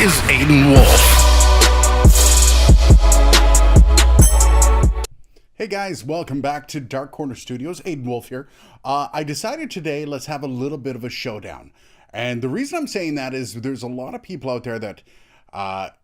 is Aiden Wolf. Hey guys, welcome back to Dark Corner Studios. Aiden Wolf here. I decided today let's have a little bit of a showdown. And the reason I'm saying that is there's a lot of people out there that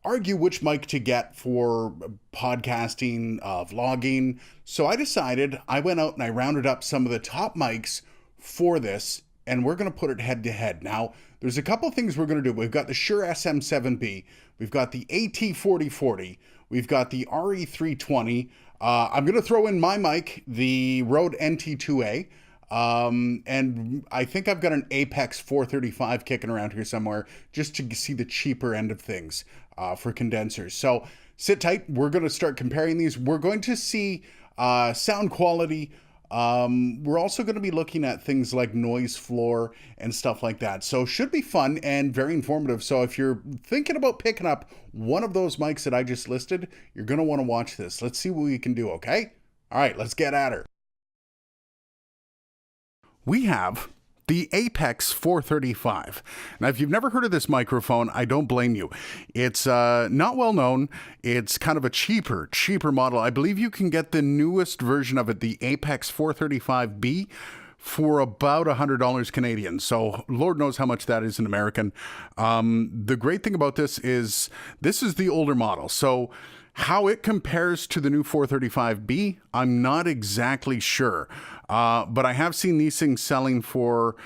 argue which mic to get for podcasting, vlogging. So I decided, I went out and I rounded up some of the top mics for this, and we're going to put it head to head. Now, there's a couple of things we're going to do. We've got the Shure SM7B, we've got the AT4040, we've got the RE320. I'm going to throw in my mic, the Rode NT2A, and I think I've got an Apex 435 kicking around here somewhere just to see the cheaper end of things for condensers. So sit tight. We're going to start comparing these. We're going to see sound quality. We're also going to be looking at things like noise floor and stuff like that. So should be fun and very informative. So if you're thinking about picking up one of those mics that I just listed, you're going to want to watch this. Let's see what we can do, okay? All right, let's get at her. We have the Apex 435. Now, if you've never heard of this microphone, I don't blame you. It's not well known. It's kind of a cheaper model. I believe you can get the newest version of it, the Apex 435B, for about $100 Canadian. So Lord knows how much that is in American. The great thing about this is the older model. So how it compares to the new 435B, I'm not exactly sure. But I have seen these things selling for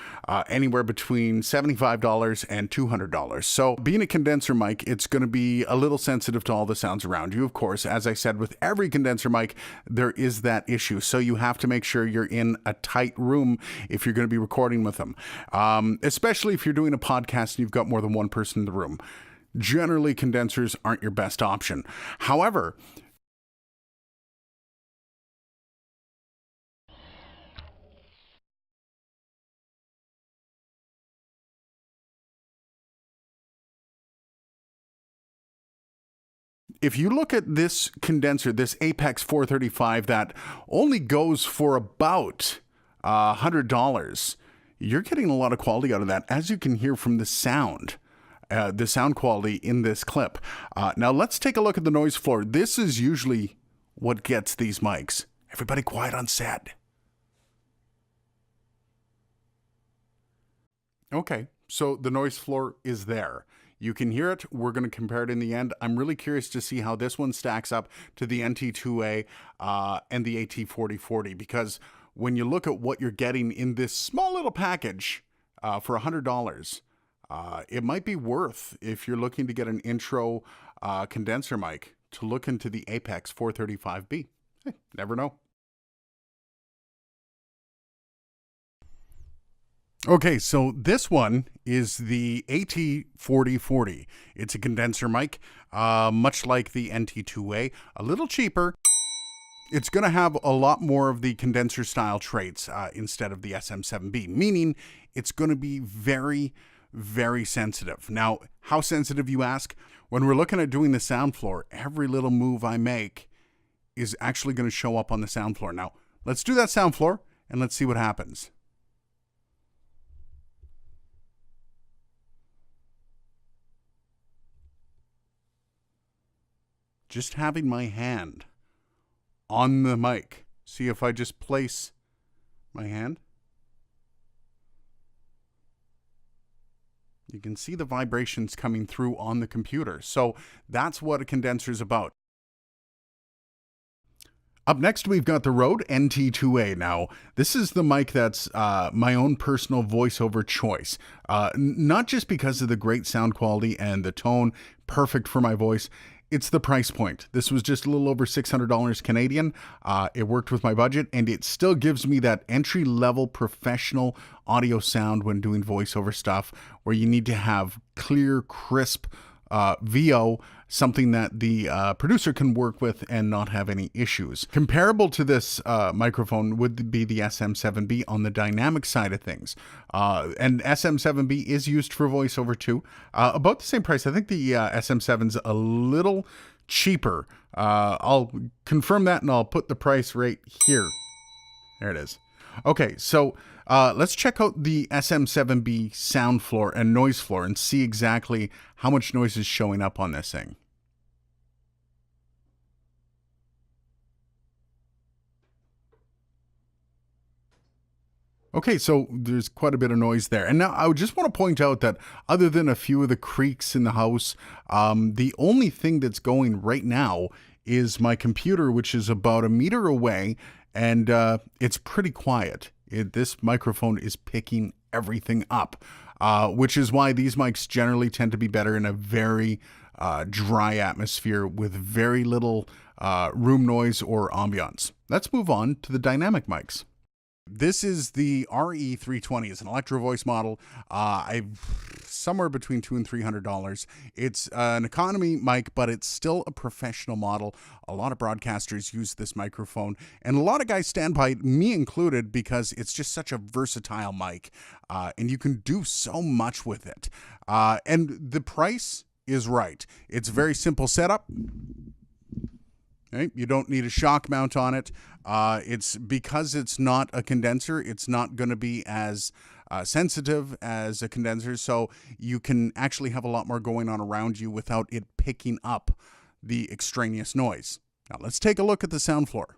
anywhere between $75 and $200. So being a condenser mic, it's going to be a little sensitive to all the sounds around you. Of course, as I said, with every condenser mic, there is that issue. So you have to make sure you're in a tight room if you're going to be recording with them. Especially if you're doing a podcast and you've got more than one person in the room. Generally, condensers aren't your best option. However, if you look at this condenser, this Apex 435 that only goes for about $100, you're getting a lot of quality out of that, as you can hear from the sound quality in this clip. Now let's take a look at the noise floor. This is usually what gets these mics. Everybody quiet on set. Okay, so the noise floor is there. You can hear it. We're going to compare it in the end. I'm really curious to see how this one stacks up to the NT2A and the AT4040, because when you look at what you're getting in this small little package for $100, it might be worth, if you're looking to get an intro condenser mic, to look into the Apex 435B. Hey, never know. Okay, so this one is the AT4040. It's a condenser mic, much like the NT2A, a little cheaper. It's going to have a lot more of the condenser style traits instead of the SM7B, meaning it's going to be very, very sensitive. Now, how sensitive, you ask? When we're looking at doing the sound floor, every little move I make is actually going to show up on the sound floor. Now, let's do that sound floor and let's see what happens. Just having my hand on the mic. See if I just place my hand. You can see the vibrations coming through on the computer. So that's what a condenser is about. Up next, we've got the Rode NT2A. Now, this is the mic that's my own personal voiceover choice. Not just because of the great sound quality and the tone, perfect for my voice. It's the price point. This was just a little over $600 Canadian. It worked with my budget, and it still gives me that entry-level professional audio sound when doing voiceover stuff, where you need to have clear, crisp VO, something that the producer can work with and not have any issues. Comparable to this microphone would be the SM7B on the dynamic side of things. And SM7B is used for voiceover too. About the same price. I think the SM7's a little cheaper. I'll confirm that and I'll put the price right here. There it is. Okay, so let's check out the SM7B sound floor and noise floor and see exactly how much noise is showing up on this thing. Okay, so there's quite a bit of noise there. And now I would just want to point out that other than a few of the creaks in the house, the only thing that's going right now is my computer, which is about a meter away, and it's pretty quiet. This microphone is picking everything up, which is why these mics generally tend to be better in a very dry atmosphere with very little room noise or ambiance. Let's move on to the dynamic mics. This is the RE320. It's an electro voice model. Somewhere between $200 and $300. It's an economy mic, but it's still a professional model. A lot of broadcasters use this microphone, and a lot of guys stand by it, me included, because it's just such a versatile mic, and you can do so much with it. And the price is right. It's a very simple setup. Okay, you don't need a shock mount on it. It's because it's not a condenser, it's not going to be as sensitive as a condenser, so you can actually have a lot more going on around you without it picking up the extraneous noise. Now let's take a look at the sound floor.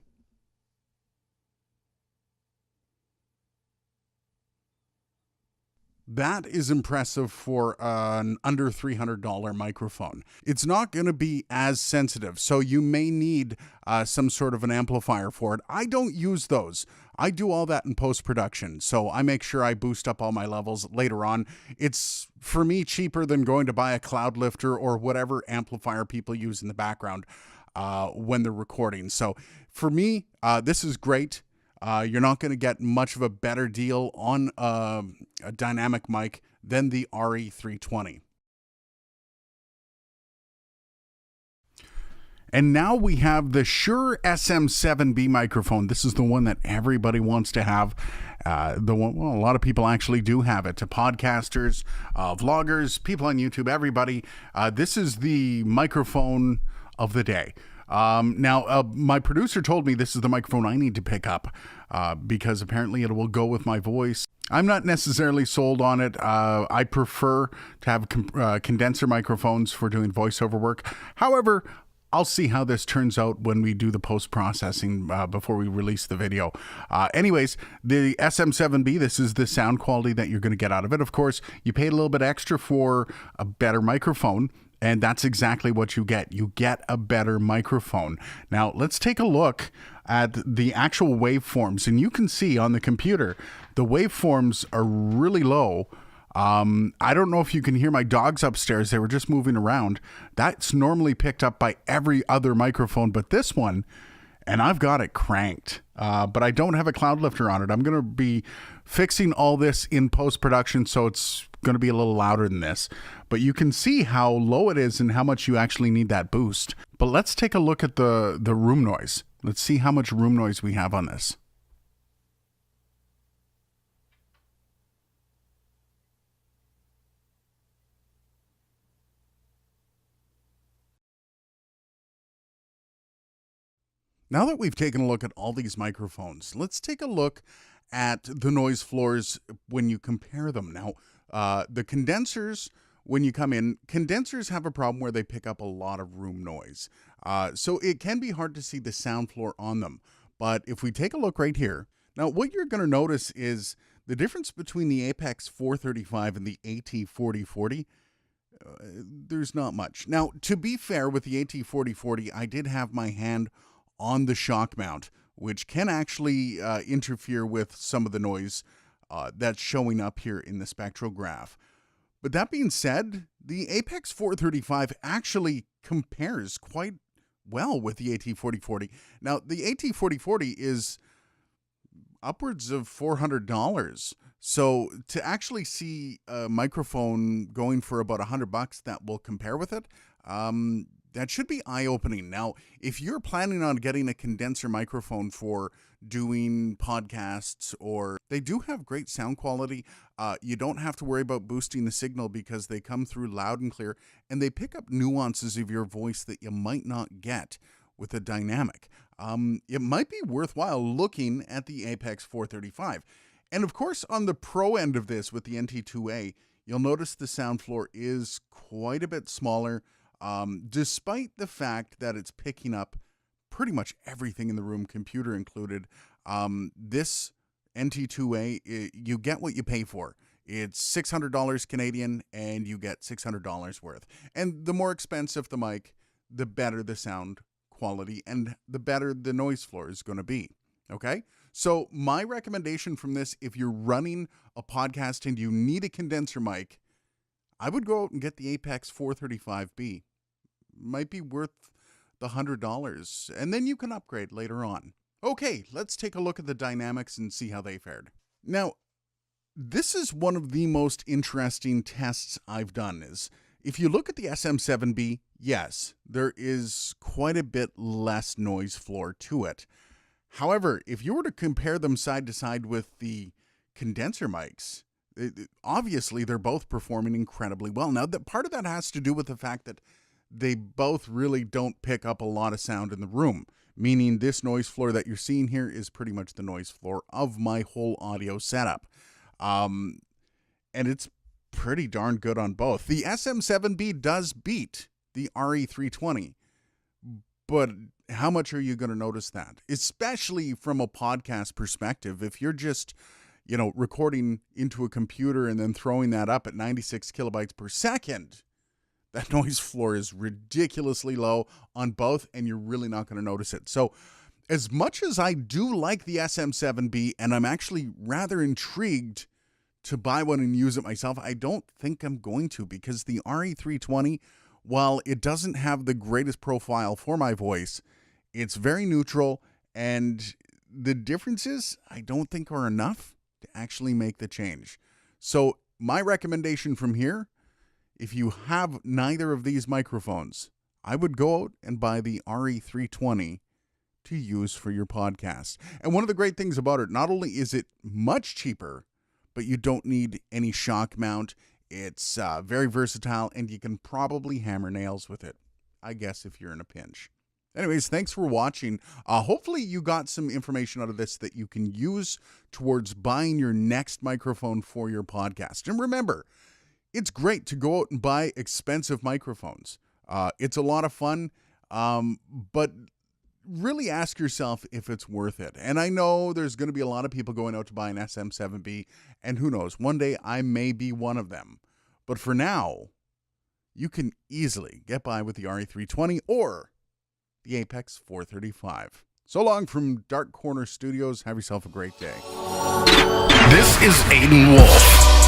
That is impressive for an under $300 microphone. It's not going to be as sensitive, so you may need some sort of an amplifier for it. I don't use those. I do all that in post-production, so I make sure I boost up all my levels later on. It's, for me, cheaper than going to buy a cloud lifter or whatever amplifier people use in the background when they're recording. So for me, this is great. You're not going to get much of a better deal on a dynamic mic than the RE320. And now we have the Shure SM7B microphone. This is the one that everybody wants to have. The one, well, a lot of people actually do have it. To podcasters, vloggers, people on YouTube, everybody. This is the microphone of the day. Now, my producer told me this is the microphone I need to pick up because apparently it will go with my voice. I'm not necessarily sold on it. I prefer to have condenser microphones for doing voiceover work. However, I'll see how this turns out when we do the post-processing before we release the video. Anyways, the SM7B, this is the sound quality that you're going to get out of it. Of course, you paid a little bit extra for a better microphone, and that's exactly what you get. You get a better microphone. Now, let's take a look at the actual waveforms. And you can see on the computer, the waveforms are really low. I don't know if you can hear my dogs upstairs. They were just moving around. That's normally picked up by every other microphone, but this one, and I've got it cranked. But I don't have a cloud lifter on it. I'm going to be fixing all this in post-production, so it's going to be a little louder than this. But you can see how low it is and how much you actually need that boost. But let's take a look at the room noise. Let's see how much room noise we have on this. Now that we've taken a look at all these microphones, let's take a look at the noise floors when you compare them. Now, the condensers, when you come in, condensers have a problem where they pick up a lot of room noise. So it can be hard to see the sound floor on them. But if we take a look right here, now what you're going to notice is the difference between the Apex 435 and the AT4040. There's not much. Now, to be fair with the AT4040, I did have my hand on the shock mount, which can actually interfere with some of the noise that's showing up here in the spectrograph. But that being said, the Apex 435 actually compares quite well with the AT4040. Now, the AT4040 is upwards of $400. So to actually see a microphone going for about $100 that will compare with it, that should be eye-opening. Now, if you're planning on getting a condenser microphone for doing podcasts, or they do have great sound quality, you don't have to worry about boosting the signal because they come through loud and clear, and they pick up nuances of your voice that you might not get with a dynamic. it might be worthwhile looking at the Apex 435. And of course, on the pro end of this with the NT2A, you'll notice the sound floor is quite a bit smaller, despite the fact that it's picking up pretty much everything in the room, computer included. This NT2A, you get what you pay for. It's $600 Canadian, and you get $600 worth. And the more expensive the mic, the better the sound quality and the better the noise floor is going to be. Okay? So my recommendation from this, if you're running a podcast and you need a condenser mic, I would go out and get the Apex 435B. Might be worth the $100, and then you can upgrade later on. Okay, let's take a look at the dynamics and see how they fared. Now, this is one of the most interesting tests I've done. Is if you look at the SM7B, yes, there is quite a bit less noise floor to it. However, if you were to compare them side to side with the condenser mics, obviously they're both performing incredibly well. Now, part of that has to do with the fact that they both really don't pick up a lot of sound in the room, meaning this noise floor that you're seeing here is pretty much the noise floor of my whole audio setup. And it's pretty darn good on both. The SM7B does beat the RE320, but how much are you going to notice that? Especially from a podcast perspective. If you're just, recording into a computer and then throwing that up at 96 kilobytes per second, that noise floor is ridiculously low on both, and you're really not going to notice it. So as much as I do like the SM7B, and I'm actually rather intrigued to buy one and use it myself, I don't think I'm going to, because the RE320, while it doesn't have the greatest profile for my voice, it's very neutral, and the differences I don't think are enough to actually make the change. So my recommendation from here, if you have neither of these microphones, I would go out and buy the RE320 to use for your podcast. And one of the great things about it, not only is it much cheaper, but you don't need any shock mount. It's very versatile, and you can probably hammer nails with it, I guess, if you're in a pinch. Anyways, thanks for watching. Hopefully you got some information out of this that you can use towards buying your next microphone for your podcast. And remember, it's great to go out and buy expensive microphones. It's a lot of fun, but really ask yourself if it's worth it. And I know there's going to be a lot of people going out to buy an SM7B, and who knows, one day I may be one of them. But for now, you can easily get by with the RE320 or the Apex 435. So long from Dark Corner Studios. Have yourself a great day. This is Aiden Wolf.